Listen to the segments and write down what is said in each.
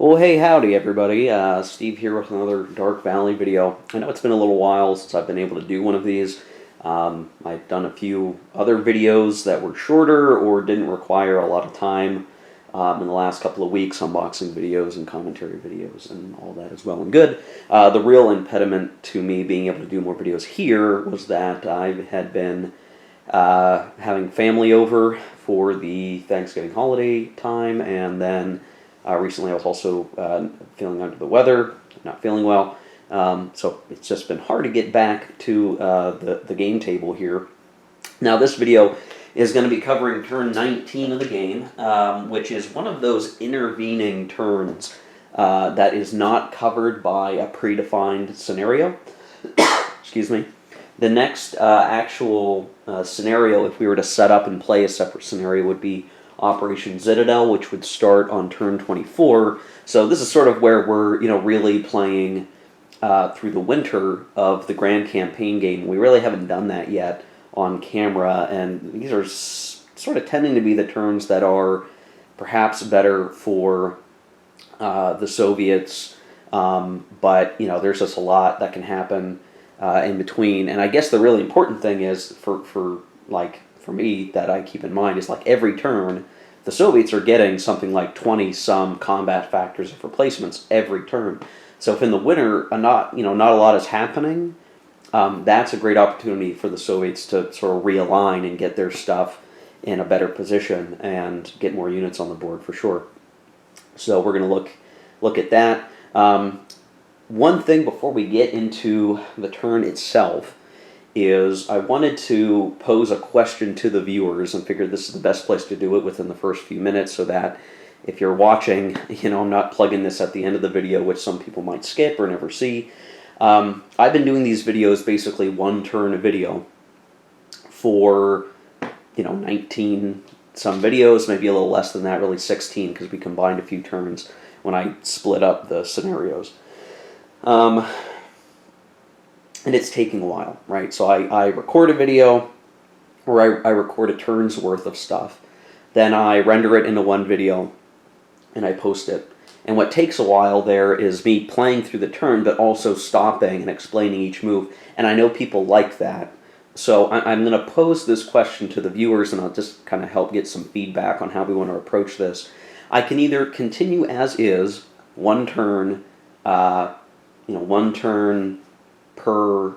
Well, hey, howdy, everybody. Steve here with another Dark Valley video. I know it's been a little while since I've been able to do one of these. I've done a few other videos that were shorter or didn't require a lot of time in the last couple of weeks, unboxing videos and commentary videos and all that is well and good. The real impediment to me being able to do more videos here was that I had been having family over for the Thanksgiving holiday time, and then recently I was also feeling under the weather, not feeling well, so it's just been hard to get back to the game table here. Now this video is going to be covering turn 19 of the game, which is one of those intervening turns that is not covered by a predefined scenario. Excuse me. The next actual scenario, if we were to set up and play a separate scenario, would be Operation Citadel, which would start on turn 24. So this is sort of where we're, really playing through the winter of the Grand Campaign game. We really haven't done that yet on camera, and these are sort of tending to be the turns that are perhaps better for the Soviets, but, there's just a lot that can happen in between. And I guess the really important thing is, for me, that I keep in mind is every turn, the Soviets are getting something like 20-some combat factors of replacements every turn. So if in the winter not a lot is happening, that's a great opportunity for the Soviets to sort of realign and get their stuff in a better position and get more units on the board for sure. So we're going to look at that. One thing before we get into the turn itself is I wanted to pose a question to the viewers and figured this is the best place to do it within the first few minutes, so that if you're watching, I'm not plugging this at the end of the video, which some people might skip or never see. I've been doing these videos basically one turn a video for 19 some videos, maybe a little less than that, really 16, because we combined a few turns when I split up the scenarios. And it's taking a while, right? So I record a video, or I record a turn's worth of stuff. Then I render it into one video, and I post it. And what takes a while there is me playing through the turn, but also stopping and explaining each move. And I know people like that. So I'm going to pose this question to the viewers, and I'll just kind of help get some feedback on how we want to approach this. I can either continue as is, one turn, one turn per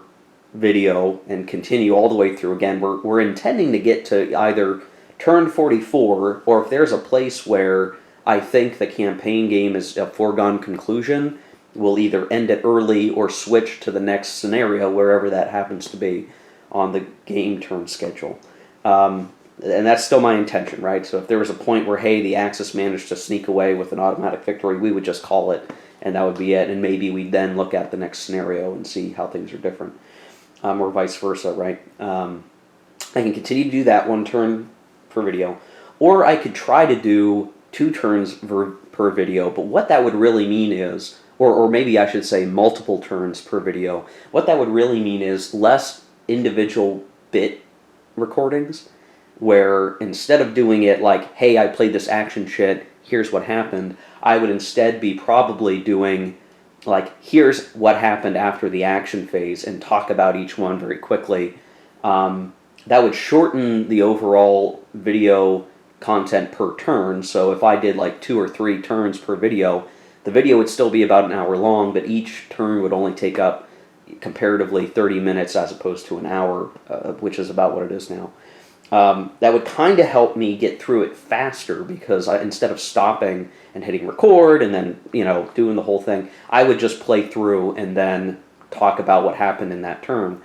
video, and continue all the way through. Again, we're intending to get to either turn 44, or if there's a place where I think the campaign game is a foregone conclusion, we'll either end it early or switch to the next scenario, wherever that happens to be on the game turn schedule. And that's still my intention, right? So if there was a point where, hey, the Axis managed to sneak away with an automatic victory, we would just call it, and that would be it. And maybe we'd then look at the next scenario and see how things are different, or vice versa, right? I can continue to do that one turn per video, or I could try to do 2 turns per video. But what that would really mean is, or maybe I should say multiple turns per video, what that would really mean is less individual bit recordings, where instead of doing it like, hey, I played this action shit, here's what happened, I would instead be probably doing here's what happened after the action phase, and talk about each one very quickly. That would shorten the overall video content per turn. So if I did 2 or 3 turns per video, the video would still be about an hour long, but each turn would only take up comparatively 30 minutes as opposed to an hour, which is about what it is now. That would kind of help me get through it faster, because instead of stopping and hitting record and then, doing the whole thing, I would just play through and then talk about what happened in that turn.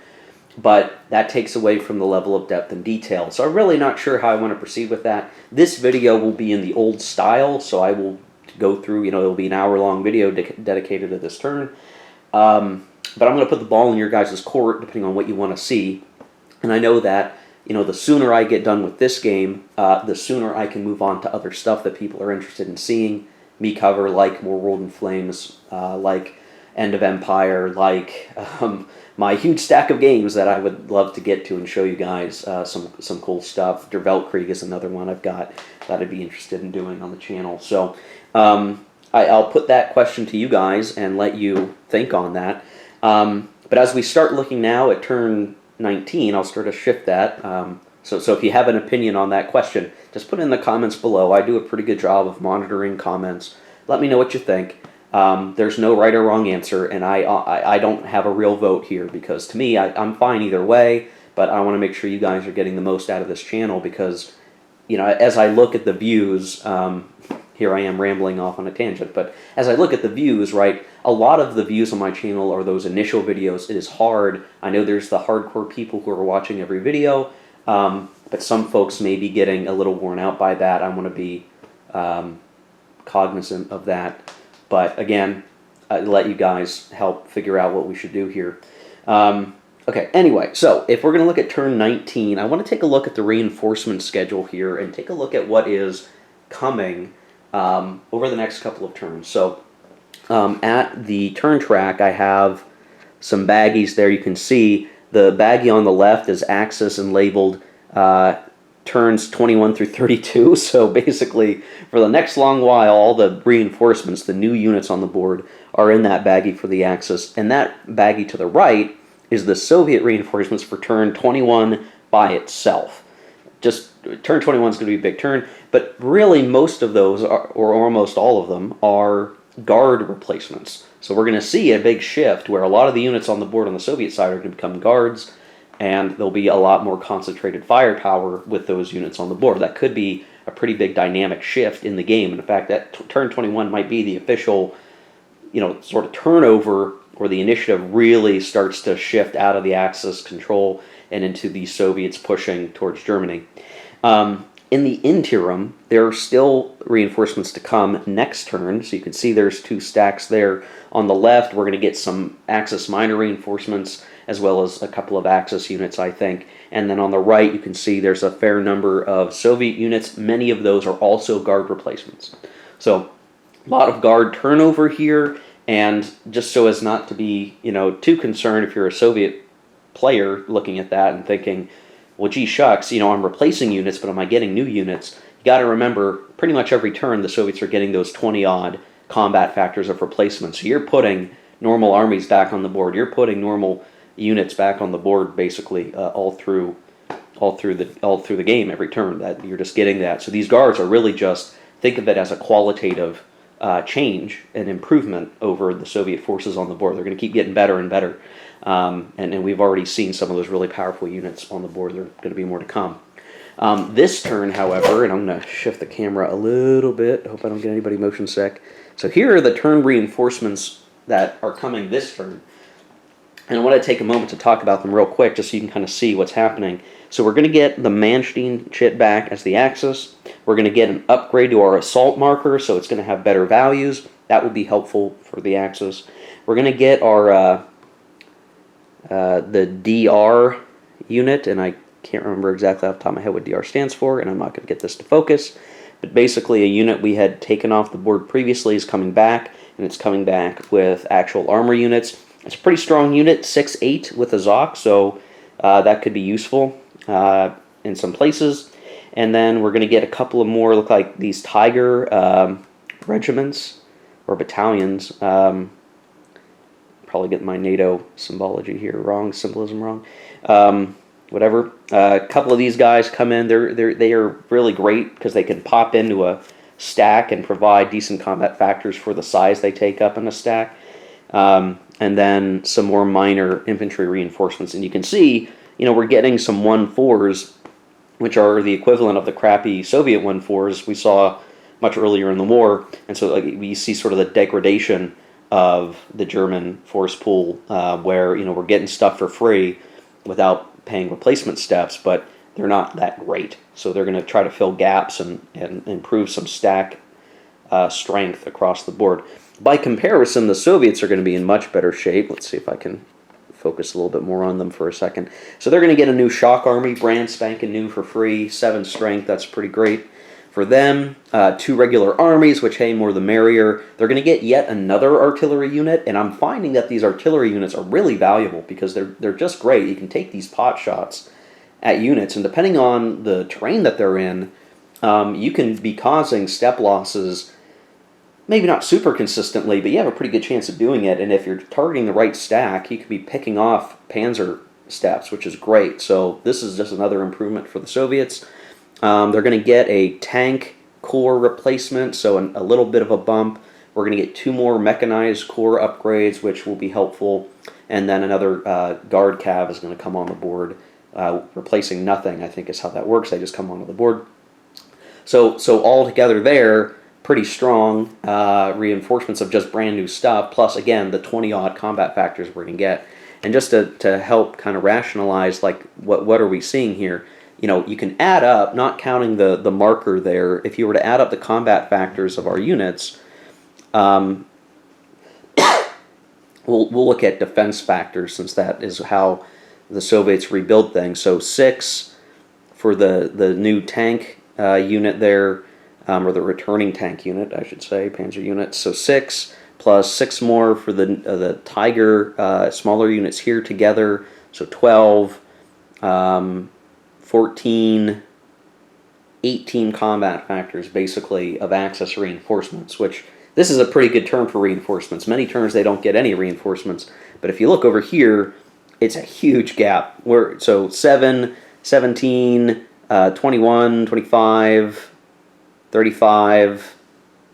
But that takes away from the level of depth and detail. So I'm really not sure how I want to proceed with that. This video will be in the old style, so I will go through, it'll be an hour-long video dedicated to this turn. But I'm going to put the ball in your guys' court, depending on what you want to see. And I know that the sooner I get done with this game, the sooner I can move on to other stuff that people are interested in seeing me cover, like more World in Flames, like End of Empire, like my huge stack of games that I would love to get to and show you guys some cool stuff. Der Weltkrieg is another one I've got that I'd be interested in doing on the channel. So I'll put that question to you guys and let you think on that. But as we start looking now at turn 19, I'll start to shift that. So if you have an opinion on that question, just put it in the comments below. I do a pretty good job of monitoring comments. Let me know what you think. There's no right or wrong answer, and I don't have a real vote here, because to me, I'm fine either way, but I want to make sure you guys are getting the most out of this channel, because, you know, as I look at the views, here I am rambling off on a tangent, but as I look at the views, right, a lot of the views on my channel are those initial videos. It is hard. I know there's the hardcore people who are watching every video, but some folks may be getting a little worn out by that. I want to be cognizant of that. But again, let you guys help figure out what we should do here. Okay, anyway, so if we're going to look at turn 19, I want to take a look at the reinforcement schedule here and take a look at what is coming over the next couple of turns. So at the turn track, I have some baggies there. You can see the baggie on the left is Axis and labeled turns 21 through 32. So basically, for the next long while, all the reinforcements, the new units on the board, are in that baggie for the Axis. And that baggie to the right is the Soviet reinforcements for turn 21 by itself. Just turn 21 is going to be a big turn, but really most of those, or almost all of them, are guard replacements. So we're going to see a big shift where a lot of the units on the board on the Soviet side are going to become guards, and there'll be a lot more concentrated firepower with those units on the board. That could be a pretty big dynamic shift in the game. And in fact, that turn 21 might be the official, you know, sort of turnover, where the initiative really starts to shift out of the Axis control and into the Soviets pushing towards Germany. In the interim, there are still reinforcements to come next turn. So you can see there's two stacks there. On the left, we're going to get some Axis minor reinforcements, as well as a couple of Axis units, I think. And then on the right, you can see there's a fair number of Soviet units. Many of those are also guard replacements. So a lot of guard turnover here. And just so as not to be, you know, too concerned if you're a Soviet player looking at that and thinking, well, gee shucks, you know, I'm replacing units, but am I getting new units? You got to remember, pretty much every turn, the Soviets are getting those 20-odd combat factors of replacement. So you're putting normal armies back on the board. You're putting normal units back on the board, basically, all through the game every turn. That you're just getting that. So these guards are really just, think of it as a qualitative change and improvement over the Soviet forces on the board. They're going to keep getting better and better. And we've already seen some of those really powerful units on the board. There are going to be more to come. This turn, however, and I'm going to shift the camera a little bit. I hope I don't get anybody motion sick. So here are the turn reinforcements that are coming this turn. And I want to take a moment to talk about them real quick, just so you can kind of see what's happening. So we're going to get the Manstein chit back as the Axis. We're going to get an upgrade to our assault marker, so it's going to have better values. That would be helpful for the Axis. We're going to get our the DR unit, and I can't remember exactly off the top of my head what DR stands for, and I'm not going to get this to focus. But basically, a unit we had taken off the board previously is coming back, and it's coming back with actual armor units. It's a pretty strong unit, 6'8" with a Zoc, so that could be useful in some places. And then we're going to get a couple of more, look like these Tiger regiments or battalions. Probably getting my NATO symbology here wrong, symbolism wrong. Whatever. A couple of these guys come in. They are really great because they can pop into a stack and provide decent combat factors for the size they take up in a stack. And then some more minor infantry reinforcements. And you can see, you know, we're getting some 1-4s, which are the equivalent of the crappy Soviet 1-4s we saw much earlier in the war. And so like, we see sort of the degradation of the German force pool, where, you know, we're getting stuff for free without paying replacement steps, but they're not that great. So they're going to try to fill gaps and improve some stack strength across the board. By comparison, the Soviets are going to be in much better shape. Let's see if I can focus a little bit more on them for a second. So they're going to get a new shock army, brand spanking new for free, 7 strength. That's pretty great for them. 2 regular armies, which, hey, more the merrier. They're going to get yet another artillery unit, and I'm finding that these artillery units are really valuable because they're just great. You can take these pot shots at units, and depending on the terrain that they're in, you can be causing step losses maybe not super consistently, but you have a pretty good chance of doing it. And if you're targeting the right stack, you could be picking off Panzer steps, which is great. So this is just another improvement for the Soviets. They're going to get a tank core replacement, so a little bit of a bump. We're going to get 2 more mechanized core upgrades, which will be helpful. And then another guard cav is going to come on the board, replacing nothing, I think is how that works. They just come onto the board. So all together there, pretty strong reinforcements of just brand new stuff, plus, again, the 20-odd combat factors we're going to get. And just to help kind of rationalize, like, what are we seeing here? You know, you can add up, not counting the marker there, if you were to add up the combat factors of our units, we'll look at defense factors, since that is how the Soviets rebuild things. So 6 for the new tank unit there, or the returning tank unit, I should say, Panzer unit. So 6 plus 6 more for the Tiger smaller units here together. So 12, 14, 18 combat factors basically of Axis reinforcements, which this is a pretty good turn for reinforcements. Many turns they don't get any reinforcements, but if you look over here, it's a huge gap. So 7, 17, 21, 25, 35,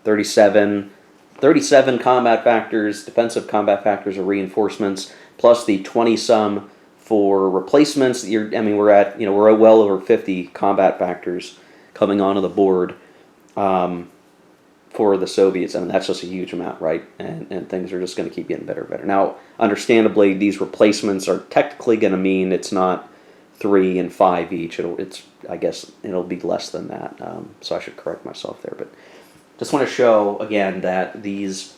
37, 37 combat factors, defensive combat factors or reinforcements, plus the 20-some for replacements. We're at, we're well over 50 combat factors coming onto the board for the Soviets. I mean, that's just a huge amount, right? And things are just going to keep getting better and better. Now, understandably, these replacements are technically going to mean it's not 3 and 5 each. I guess it'll be less than that. So I should correct myself there. But just want to show again that these,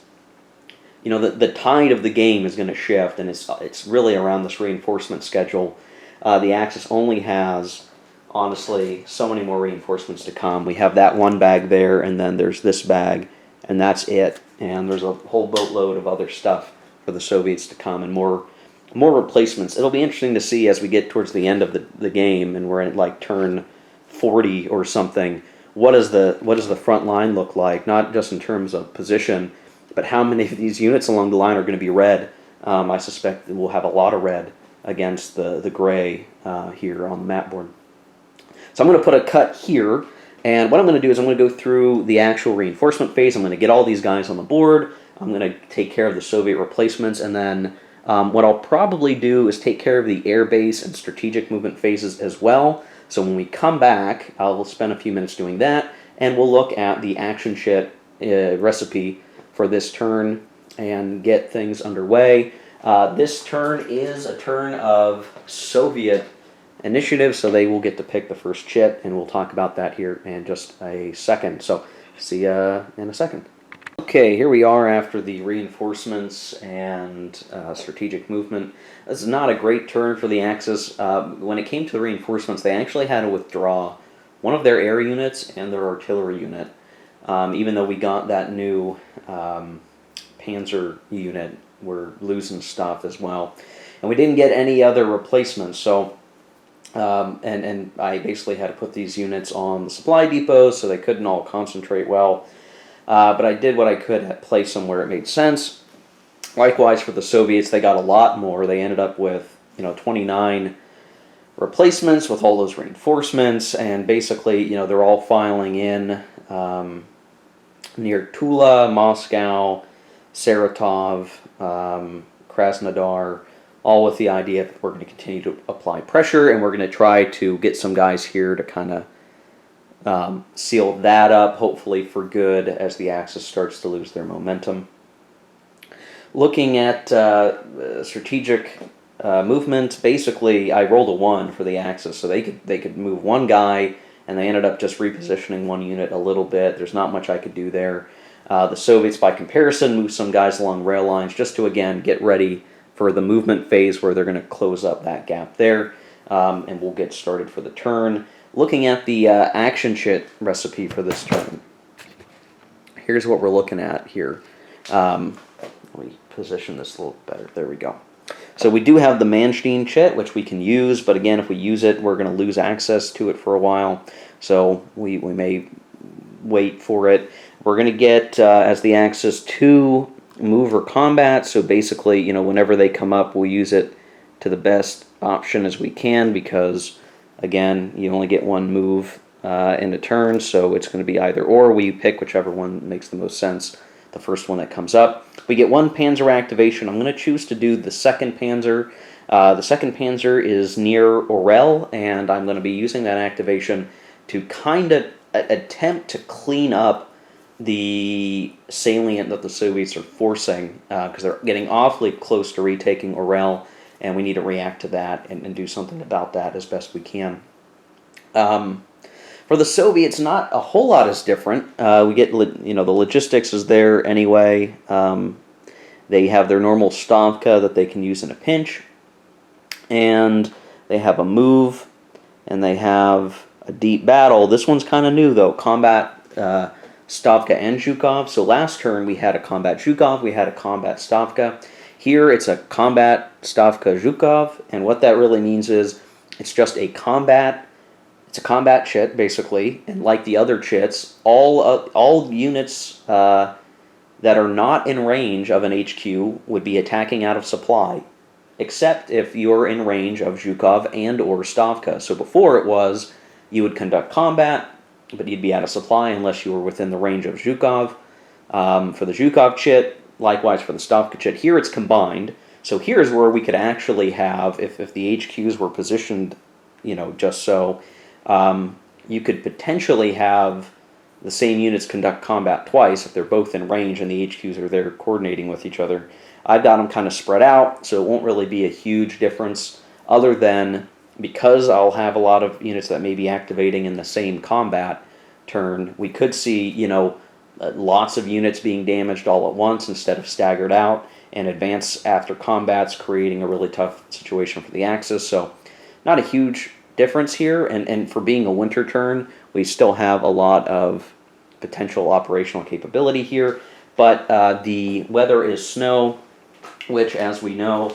the tide of the game is going to shift, and it's really around this reinforcement schedule. The Axis only has, honestly, so many more reinforcements to come. We have that one bag there, and then there's this bag, and that's it. And there's a whole boatload of other stuff for the Soviets to come, and more replacements. It'll be interesting to see as we get towards the end of the game, and we're at like turn 40 or something. What does the front line look like? Not just in terms of position, but how many of these units along the line are going to be red? I suspect we'll have a lot of red against the gray here on the map board. So I'm going to put a cut here, and what I'm going to do is I'm going to go through the actual reinforcement phase. I'm going to get all these guys on the board. I'm going to take care of the Soviet replacements, and then what I'll probably do is take care of the air base and strategic movement phases as well. So when we come back, I'll spend a few minutes doing that, and we'll look at the action sheet recipe for this turn and get things underway. This turn is a turn of Soviet initiative, so they will get to pick the first chit, and we'll talk about that here in just a second. So see ya in a second. Okay, here we are after the reinforcements and strategic movement. This is not a great turn for the Axis. When it came to the reinforcements, they actually had to withdraw one of their air units and their artillery unit. Even though we got that new Panzer unit, we're losing stuff as well. And we didn't get any other replacements, so and I basically had to put these units on the supply depots so they couldn't all concentrate well. But I did what I could at place them where it made sense. Likewise for the Soviets, they got a lot more. They ended up with 29 replacements with all those reinforcements, and basically they're all filing in near Tula, Moscow, Saratov, Krasnodar, all with the idea that we're going to continue to apply pressure, and we're going to try to get some guys here to kind of seal that up, hopefully for good, as the Axis starts to lose their momentum. Looking at strategic movement, basically I rolled a 1 for the Axis, so they could move one guy, and they ended up just repositioning one unit a little bit. There's not much I could do there. The Soviets, by comparison, moved some guys along rail lines just to, again, get ready for the movement phase where they're going to close up that gap there, and we'll get started for the turn. Looking at the action sheet recipe for this turn, here's what we're looking at here. Let me position this a little better. There we go. So we do have the Manstein chit, which we can use, but again, if we use it, we're going to lose access to it for a while. So we may wait for it. We're going to get, as the Axis, 2 move or combat, so basically, you know, whenever they come up, we'll use it to the best option as we can, because, again, you only get 1 move in a turn, so it's going to be either or. We pick whichever one makes the most sense, the first one that comes up. We get 1 Panzer activation. I'm going to choose to do the 2nd Panzer. The 2nd Panzer is near Orel, and I'm going to be using that activation to kind of attempt to clean up the salient that the Soviets are forcing, because they're getting awfully close to retaking Orel, and we need to react to that and do something about that as best we can. For the Soviets, not a whole lot is different. We get, you know, the logistics is there anyway. They have their normal Stavka that they can use in a pinch, and they have a move, and they have a deep battle. This one's kind of new though, combat Stavka and Zhukov. So last turn we had a combat Zhukov, we had a combat Stavka. Here it's a combat Stavka Zhukov, and what that really means is it's just a combat. It's a combat chit basically, and like the other chits, all units that are not in range of an HQ would be attacking out of supply, except if you're in range of Zhukov and or Stavka. So before it was you would conduct combat, but you'd be out of supply unless you were within the range of Zhukov. For the Zhukov chit, likewise for the Stavka chit. Here it's combined. So here's where we could actually have, if the HQs were positioned, you know, just so, you could potentially have the same units conduct combat twice if they're both in range and the HQs are there coordinating with each other. I've got them kind of spread out, so it won't really be a huge difference, other than because I'll have a lot of units that may be activating in the same combat turn, we could see, you know, lots of units being damaged all at once instead of staggered out, and advance after combats, creating a really tough situation for the Axis. So not a huge difference here, and for being a winter turn, we still have a lot of potential operational capability here, but the weather is snow, which, as we know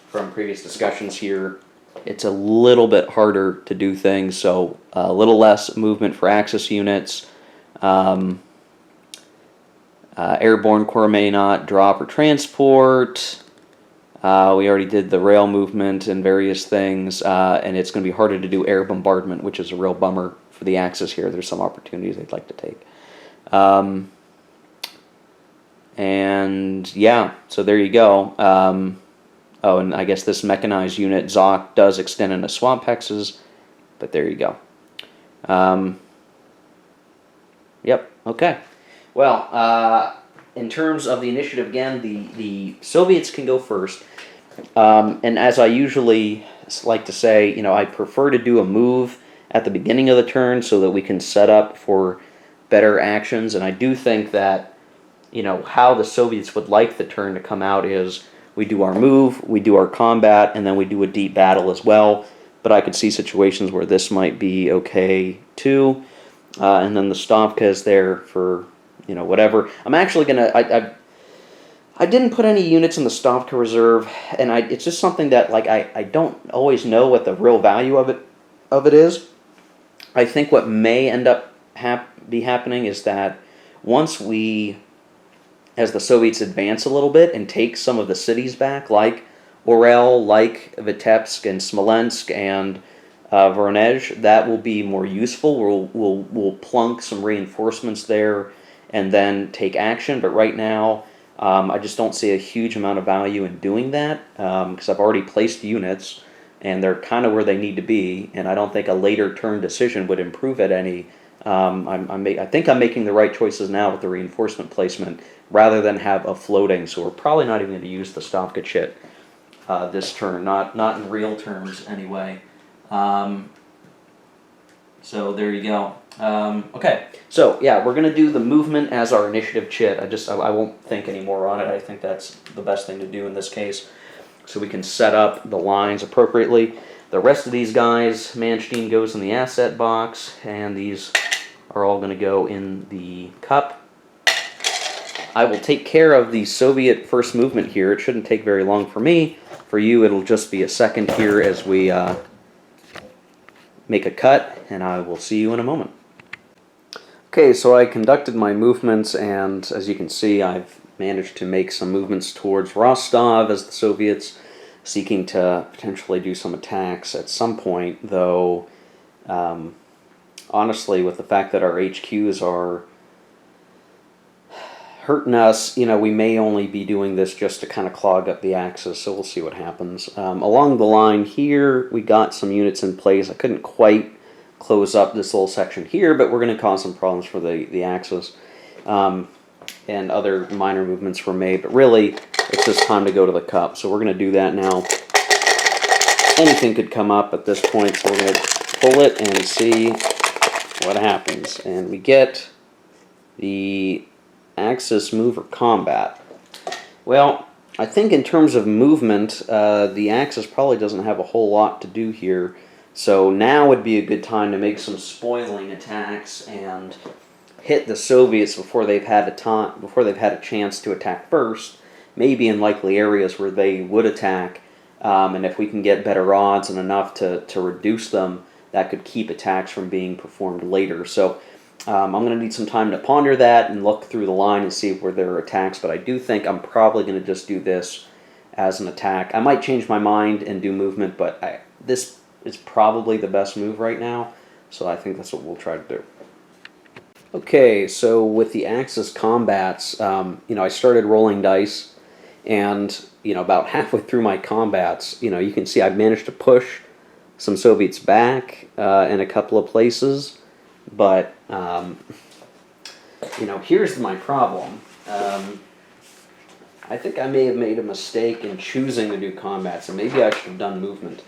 from previous discussions here, it's a little bit harder to do things, so a little less movement for Axis units. Airborne Corps may not drop or transport. We already did the rail movement and various things, and it's going to be harder to do air bombardment, which is a real bummer for the Axis here. There's some opportunities they'd like to take. And yeah, so there you go. Oh, and I guess this mechanized unit, Zoc, does extend into swamp hexes, but there you go. Yep, okay. Well, in terms of the initiative, again, the Soviets can go first. And as I usually like to say, you know, I prefer to do a move at the beginning of the turn so that we can set up for better actions. And I do think that, you know, how the Soviets would like the turn to come out is we do our move, we do our combat, and then we do a deep battle as well. But I could see situations where this might be okay too. And then the Stavka is there for, you know, whatever. I'm actually going to... I didn't put any units in the Stavka reserve, and it's just something that, like, I don't always know what the real value of it is. I think what may end up be happening is that once we, as the Soviets advance a little bit and take some of the cities back, like Orel, like Vitebsk and Smolensk and Voronezh, that will be more useful. We'll plunk some reinforcements there and then take action. But right now, I just don't see a huge amount of value in doing that, because I've already placed units and they're kind of where they need to be, and I don't think a later turn decision would improve it any. I think I'm making the right choices now with the reinforcement placement rather than have a floating, so we're probably not even going to use the Stavka chit this turn, not in real terms anyway. So there you go. Okay, so yeah, we're going to do the movement as our initiative chit. I won't think any more on it. I think that's the best thing to do in this case, so we can set up the lines appropriately. The rest of these guys, Manstein goes in the asset box, and these are all going to go in the cup. I will take care of the Soviet first movement here. It shouldn't take very long for me. For you, it'll just be a second here as we make a cut, and I will see you in a moment. Okay, so I conducted my movements, and as you can see, I've managed to make some movements towards Rostov as the Soviets seeking to potentially do some attacks at some point, though honestly, with the fact that our HQs are hurting us, we may only be doing this just to kind of clog up the Axis, so we'll see what happens. Along the line here, we got some units in place. I couldn't quite close up this little section here, but we're going to cause some problems for the Axis. And other minor movements were made, but really, it's just time to go to the cup. So we're going to do that now. Anything could come up at this point, so we're going to pull it and see what happens. And we get the Axis mover combat. Well, I think in terms of movement, the Axis probably doesn't have a whole lot to do here. So now would be a good time to make some spoiling attacks and hit the Soviets before they've had a chance to attack first. Maybe in likely areas where they would attack, and if we can get better odds and enough to reduce them, that could keep attacks from being performed later. So I'm going to need some time to ponder that and look through the line and see where there are attacks, but I do think I'm probably going to just do this as an attack. I might change my mind and do movement, but this is probably the best move right now, so I think that's what we'll try to do. Okay, so with the Axis combats, I started rolling dice, and about halfway through my combats, you can see I've managed to push some Soviets back in a couple of places, but here's my problem. I think I may have made a mistake in choosing to do combats, and maybe I should have done movement,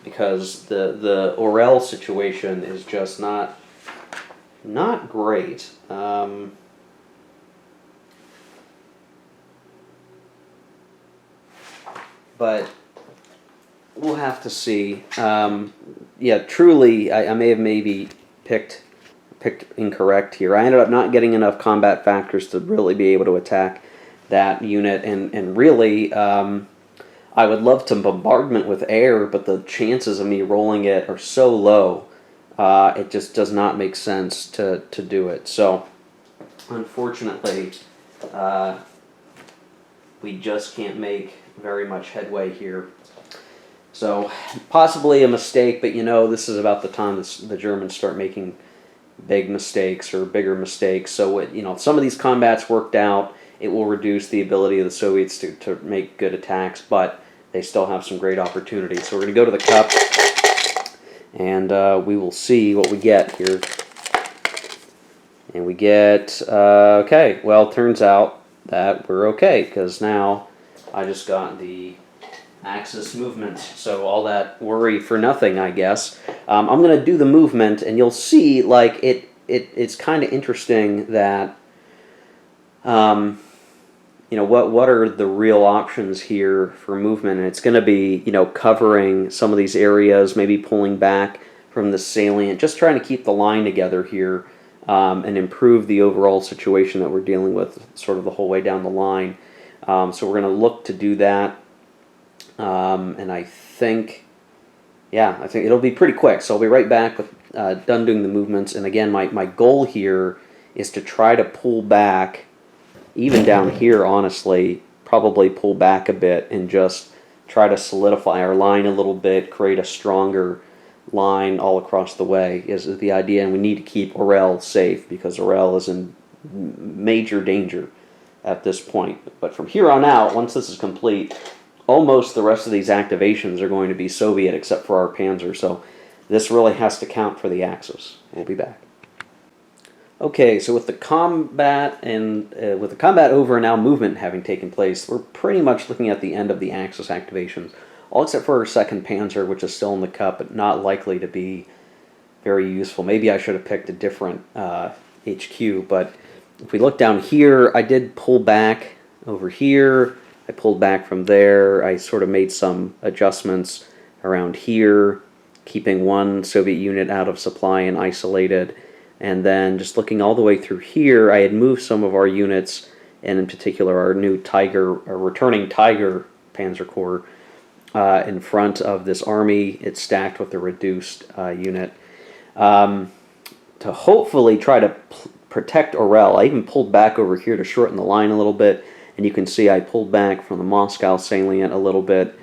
because the Orel situation is just not great. But we'll have to see. Yeah, truly, I may have maybe picked incorrect here. I ended up not getting enough combat factors to really be able to attack that unit, and really, I would love to bombardment with air, but the chances of me rolling it are so low, it just does not make sense to do it. So, unfortunately, we just can't make very much headway here. So, possibly a mistake, but this is about the time the Germans start making big mistakes or bigger mistakes. So, if some of these combats worked out, it will reduce the ability of the Soviets to make good attacks, but they still have some great opportunities. So we're going to go to the cup, and we will see what we get here. And we get, okay, well, turns out that we're okay, because now I just got the Axis movement. So all that worry for nothing, I guess. I'm going to do the movement, and you'll see, like, it's kind of interesting that what are the real options here for movement? And it's going to be, covering some of these areas, maybe pulling back from the salient, just trying to keep the line together here, and improve the overall situation that we're dealing with sort of the whole way down the line. So we're going to look to do that. And I think it'll be pretty quick. So I'll be right back with done doing the movements. And again, my goal here is to try to pull back, even down here, honestly, probably pull back a bit and just try to solidify our line a little bit, create a stronger line all across the way is the idea. And we need to keep Orel safe, because Orel is in major danger at this point. But from here on out, once this is complete, almost the rest of these activations are going to be Soviet except for our Panzer. So this really has to count for the Axis. We'll be back. Okay, so with the combat over and now movement having taken place, we're pretty much looking at the end of the Axis activations, all except for our 2nd Panzer, which is still in the cup, but not likely to be very useful. Maybe I should have picked a different HQ, but if we look down here, I did pull back over here. I pulled back from there. I sort of made some adjustments around here, keeping one Soviet unit out of supply and isolated. And then just looking all the way through here, I had moved some of our units, and in particular our new returning Tiger Panzer Corps, in front of this army. It's stacked with a reduced unit, to hopefully try to protect Orel. I even pulled back over here to shorten the line a little bit, and you can see I pulled back from the Moscow salient a little bit,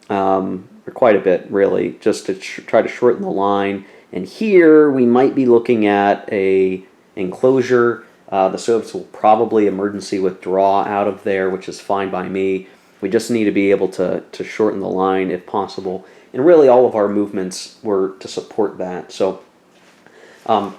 or quite a bit really, just to try to shorten the line. And here we might be looking at a enclosure. The Soviets will probably emergency withdraw out of there, which is fine by me. We just need to be able to shorten the line if possible. And really all of our movements were to support that. So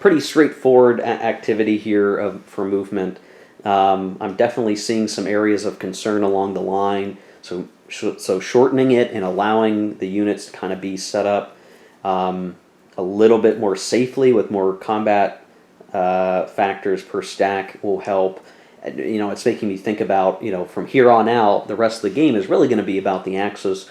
pretty straightforward activity here for movement. I'm definitely seeing some areas of concern along the line. So shortening it and allowing the units to kind of be set up a little bit more safely with more combat factors per stack will help. You know, it's making me think about, you know, from here on out, the rest of the game is really going to be about the Axis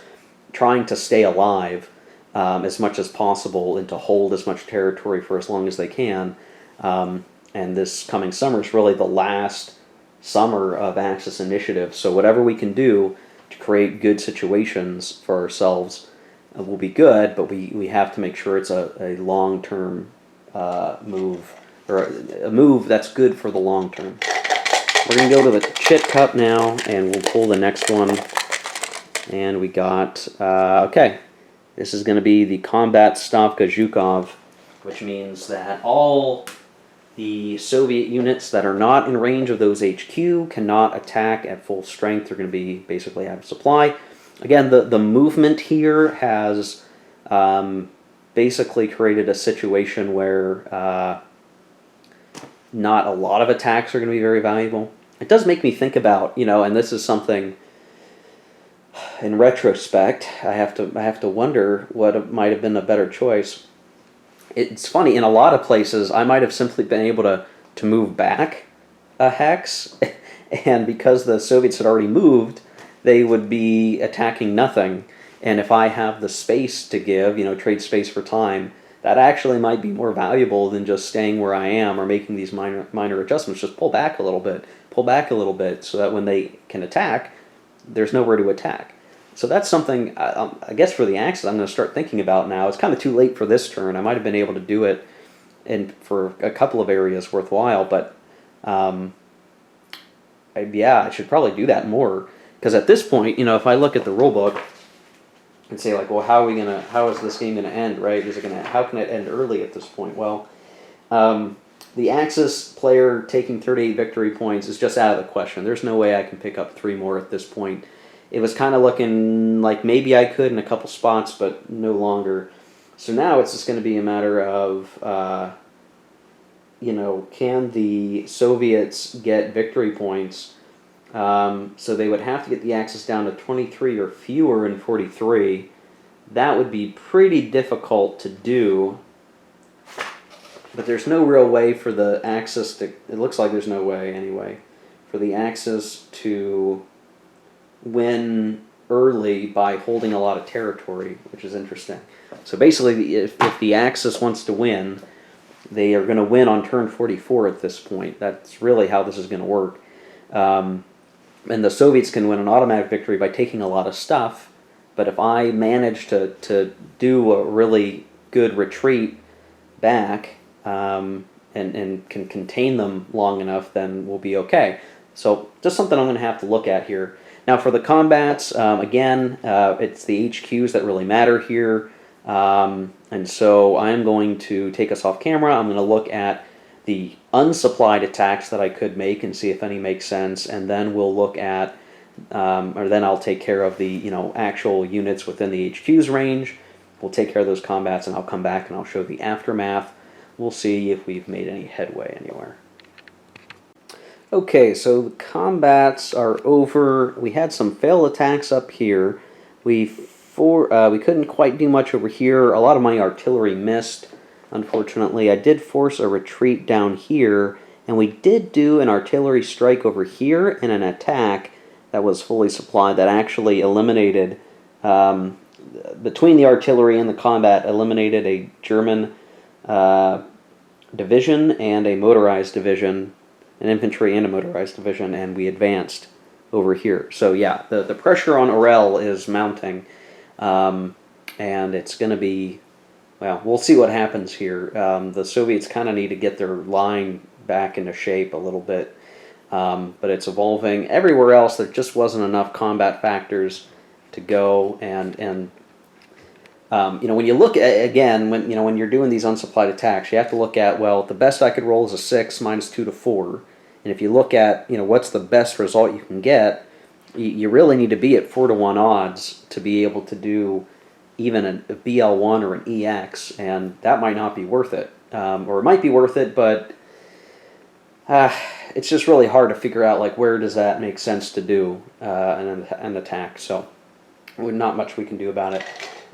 trying to stay alive as much as possible and to hold as much territory for as long as they can. And this coming summer is really the last summer of Axis initiative. So whatever we can do to create good situations for ourselves will be good, but we have to make sure it's a long-term move, or a move that's good for the long term. We're going to go to the Chit Cup now, and we'll pull the next one. And we got, okay, this is going to be the Combat Stavka Zhukov, which means that all the Soviet units that are not in range of those HQ cannot attack at full strength. They're going to be basically out of supply. Again, the movement here has basically created a situation where not a lot of attacks are going to be very valuable. It does make me think about, you know, and this is something in retrospect, I have to wonder what might have been a better choice. It's funny, in a lot of places, I might have simply been able to move back a hex, and because the Soviets had already moved, they would be attacking nothing. And if I have the space to give, you know, trade space for time, that actually might be more valuable than just staying where I am or making these minor adjustments. Just pull back a little bit, so that when they can attack, there's nowhere to attack. So that's something, I guess, for the Axis I'm going to start thinking about now. It's kind of too late for this turn. I might have been able to do it for a couple of areas worthwhile, but yeah, I should probably do that more. Because at this point, you know, if I look at the rulebook and say, like, well, how is this game gonna end, right? How can it end early at this point? Well, the Axis player taking 38 victory points is just out of the question. There's no way I can pick up 3 more at this point. It was kind of looking like maybe I could in a couple spots, but no longer. So now it's just going to be a matter of, you know, can the Soviets get victory points? So they would have to get the Axis down to 23 or fewer in 43. That would be pretty difficult to do. But there's no real way for the Axis to... It looks like there's no way, anyway, for the Axis to win early by holding a lot of territory, which is interesting. So basically, if the Axis wants to win, they are going to win on turn 44 at this point. That's really how this is going to work. And the Soviets can win an automatic victory by taking a lot of stuff, but if I manage to do a really good retreat back and can contain them long enough, then we'll be okay. So just something I'm going to have to look at here. Now for the combats, again, it's the HQs that really matter here. And so I'm going to take us off camera. I'm going to look at the unsupplied attacks that I could make and see if any make sense, and then we'll look at, or then I'll take care of the actual units within the HQ's range. We'll take care of those combats, and I'll come back and I'll show the aftermath. We'll see if we've made any headway anywhere. Okay, so the combats are over. We had some failed attacks up here. We couldn't quite do much over here. A lot of my artillery missed, unfortunately. I did force a retreat down here, and we did do an artillery strike over here and an attack that was fully supplied that actually eliminated, between the artillery and the combat, eliminated a German division and a motorized division, an infantry and a motorized division, and we advanced over here. So yeah, the pressure on Orel is mounting, and it's going to be, well, we'll see what happens here. The Soviets kind of need to get their line back into shape a little bit. But it's evolving. Everywhere else, there just wasn't enough combat factors to go. And when you look at, again, when you're doing these unsupplied attacks, you have to look at, well, the best I could roll is a 6 minus 2 to 4. And if you look at, what's the best result you can get, you really need to be at 4 to 1 odds to be able to do even a BL1 or an EX, and that might not be worth it. Or it might be worth it, but it's just really hard to figure out, like, where does that make sense to do an attack. So not much we can do about it.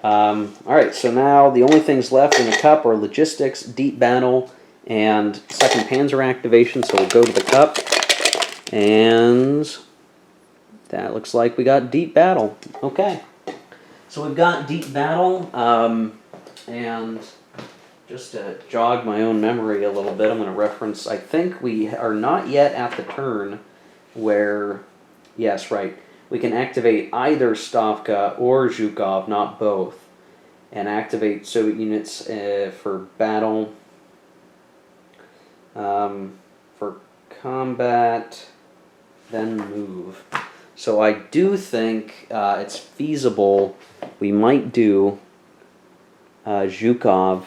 All right, so now the only things left in the cup are logistics, deep battle, and 2nd Panzer activation. So we'll go to the cup, and that looks like we got deep battle. Okay, so we've got deep battle, and just to jog my own memory a little bit, I'm going to reference, I think we are not yet at the turn where, yes, right, we can activate either Stavka or Zhukov, not both, and activate Soviet units for battle, for combat, then move. So I do think it's feasible we might do Zhukov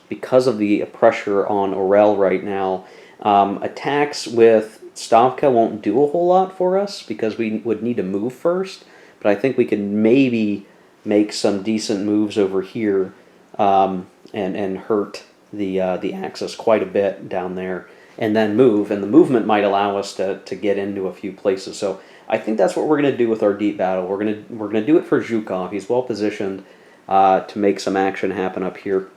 because of the pressure on Orel right now. Attacks with Stavka won't do a whole lot for us because we would need to move first, but I think we can maybe make some decent moves over here and hurt the Axis quite a bit down there, and then move, and the movement might allow us to get into a few places. So I think that's what we're going to do with our deep battle. We're going to do it for Zhukov. He's well positioned to make some action happen up here.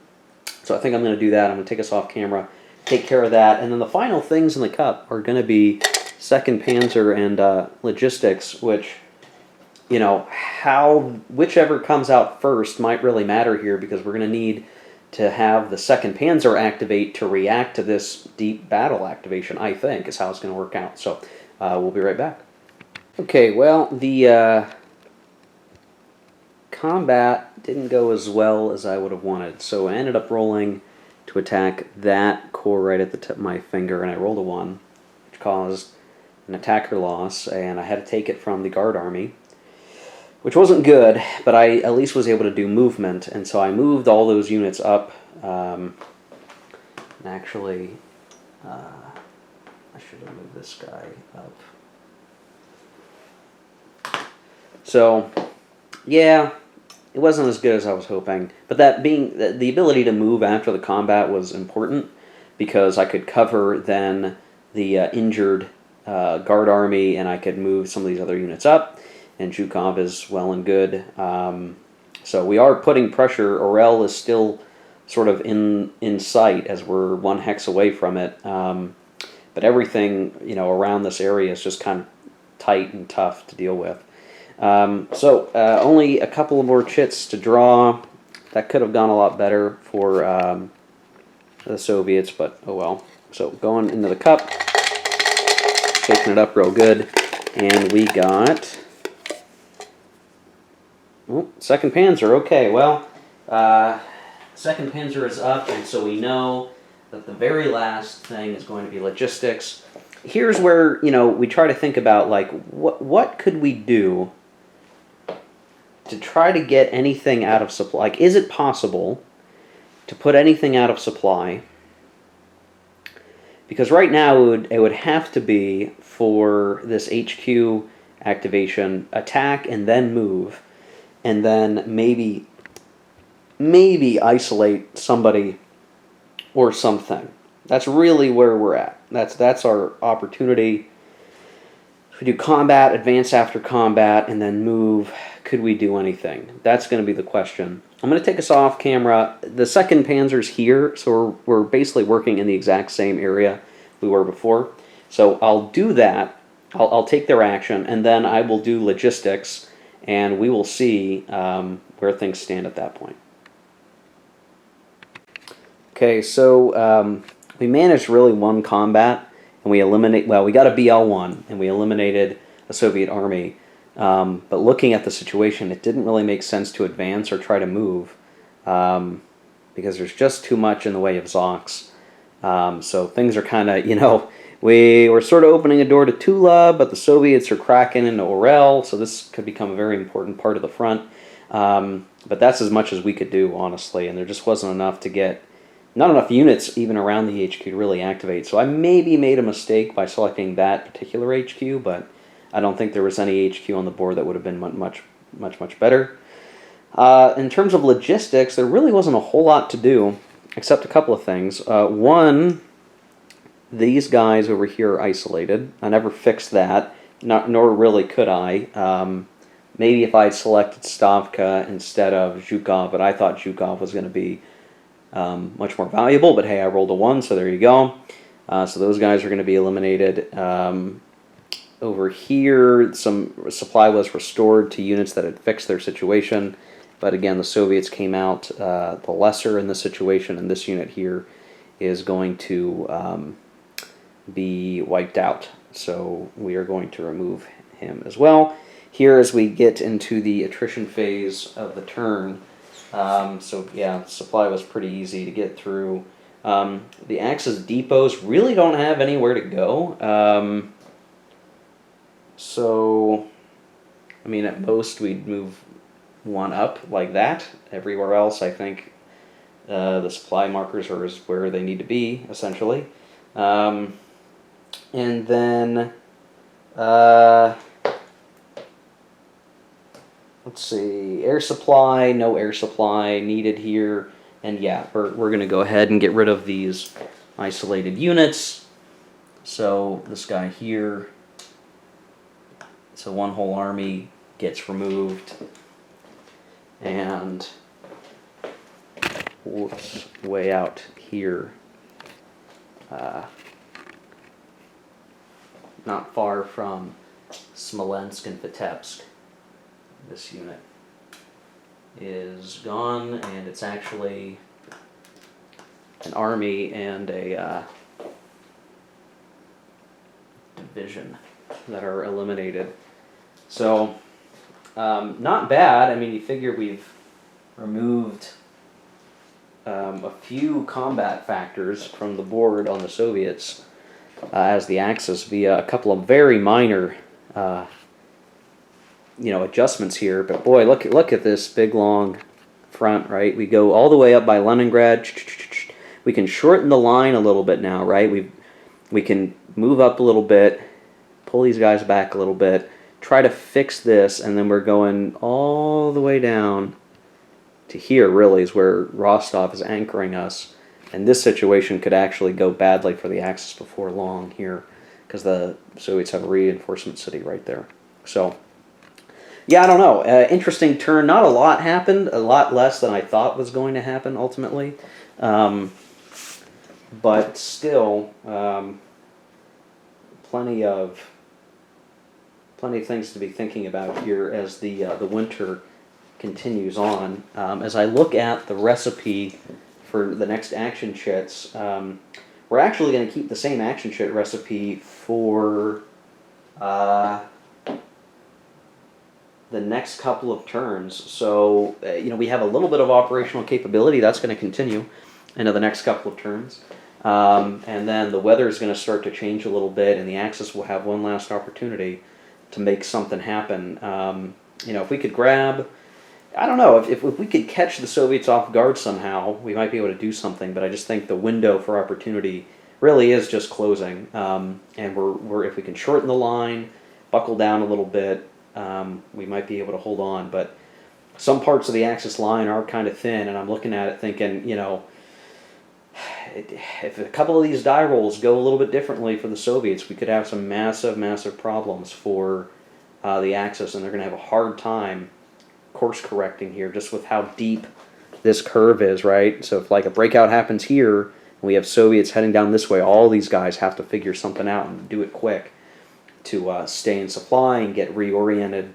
So I think I'm going to do that. I'm going to take us off camera, take care of that, and then the final things in the cup are going to be 2nd Panzer and logistics, which, whichever comes out first might really matter here, because we're going to need to have the 2nd Panzer activate to react to this deep battle activation, I think, is how it's going to work out. So we'll be right back. Okay, well, the combat didn't go as well as I would have wanted, so I ended up rolling to attack that corps right at the tip of my finger, and I rolled a 1, which caused an attacker loss, and I had to take it from the Guard Army, which wasn't good, but I at least was able to do movement, and so I moved all those units up, and actually, I should have moved this guy up. So, yeah, it wasn't as good as I was hoping, but that being, the ability to move after the combat was important, because I could cover then the injured Guard Army, and I could move some of these other units up, and Zhukov is well and good. So we are putting pressure. Orel is still sort of in sight as we're 1 hex away from it, but everything around this area is just kind of tight and tough to deal with. So only a couple of more chits to draw. That could have gone a lot better for the Soviets, but oh well. So going into the cup, shaking it up real good, and we got 2nd Panzer. Okay, well, 2nd Panzer is up, and so we know that the very last thing is going to be logistics. Here's where we try to think about, like, what could we do to try to get anything out of supply. Like, is it possible to put anything out of supply? Because right now it would have to be for this HQ activation, attack and then move, and then maybe isolate somebody or something. That's really where we're at. That's our opportunity. If we do combat, advance after combat, and then move, could we do anything? That's going to be the question. I'm going to take us off camera. The 2nd Panzer's here, so we're basically working in the exact same area we were before. So I'll do that. I'll take their action, and then I will do logistics, and we will see where things stand at that point. Okay, so we managed really 1 combat, and we got a BL1, and we eliminated a Soviet army. But looking at the situation, it didn't really make sense to advance or try to move, because there's just too much in the way of Zocs. So things are kind of, we're sort of opening a door to Tula, but the Soviets are cracking into Orel, so this could become a very important part of the front. But that's as much as we could do, honestly, and there just wasn't enough to get, not enough units even around the HQ to really activate. So I maybe made a mistake by selecting that particular HQ, but I don't think there was any HQ on the board that would have been much better. In terms of logistics, there really wasn't a whole lot to do, except a couple of things. One, these guys over here are isolated. I never fixed that, nor really could I. Maybe if I had selected Stavka instead of Zhukov, but I thought Zhukov was going to be much more valuable, but hey, I rolled a 1, so there you go. So those guys are going to be eliminated. Over here, some supply was restored to units that had fixed their situation, but again, the Soviets came out the lesser in this situation, and this unit here is going to be wiped out. So we are going to remove him as well. Here, as we get into the attrition phase of the turn, so yeah, supply was pretty easy to get through. The Axis depots really don't have anywhere to go. So, I mean, at most we'd move one up like that. Everywhere else, I think the supply markers are where they need to be, essentially. And then, let's see, air supply, no air supply needed here. And yeah, we're going to go ahead and get rid of these isolated units. So this guy here, so one whole army gets removed. And whoops, way out here, not far from Smolensk and Vitebsk, this unit is gone, and it's actually an army and a division that are eliminated. So not bad. I mean, you figure we've removed a few combat factors from the board on the Soviets as the Axis via a couple of very minor adjustments here. But boy, look at this big long front, right? We go all the way up by Leningrad. We can shorten the line a little bit now, right? We can move up a little bit, pull these guys back a little bit, try to fix this, and then we're going all the way down to here, really, is where Rostov is anchoring us. And this situation could actually go badly for the Axis before long here, because the Soviets have a reinforcement city right there. So, yeah, I don't know. Interesting turn. Not a lot happened. A lot less than I thought was going to happen, ultimately. But still, plenty of things to be thinking about here as the winter continues on. As I look at the recipe for the next action chits, we're actually going to keep the same action chit recipe for the next couple of turns. So, we have a little bit of operational capability. That's going to continue into the next couple of turns. And then the weather is going to start to change a little bit, and the Axis will have one last opportunity to make something happen. If we could grab, I don't know, if we could catch the Soviets off guard somehow, we might be able to do something, but I just think the window for opportunity really is just closing. And if we can shorten the line, buckle down a little bit, we might be able to hold on. But some parts of the Axis line are kind of thin, and I'm looking at it thinking, if a couple of these die rolls go a little bit differently for the Soviets, we could have some massive problems for the Axis, and they're going to have a hard time course correcting here just with how deep this curve is, right? So if like a breakout happens here, and we have Soviets heading down this way, all these guys have to figure something out and do it quick to stay in supply and get reoriented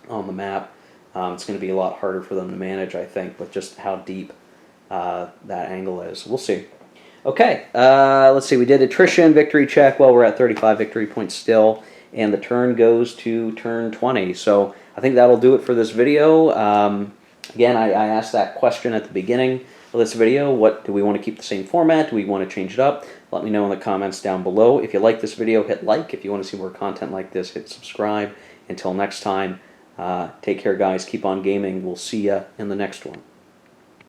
on the map. It's going to be a lot harder for them to manage, I think, with just how deep that angle is. We'll see. Okay, let's see. We did attrition, victory check. Well, we're at 35 victory points still, and the turn goes to turn 20. So I think that'll do it for this video. Again, I asked that question at the beginning. this video. What do we want to keep the same format? Do we want to change it up? Let me know in the comments down below. If you like this video, hit like. If you want to see more content like this, hit subscribe. Until next time, take care, guys. Keep on gaming. We'll see ya in the next one.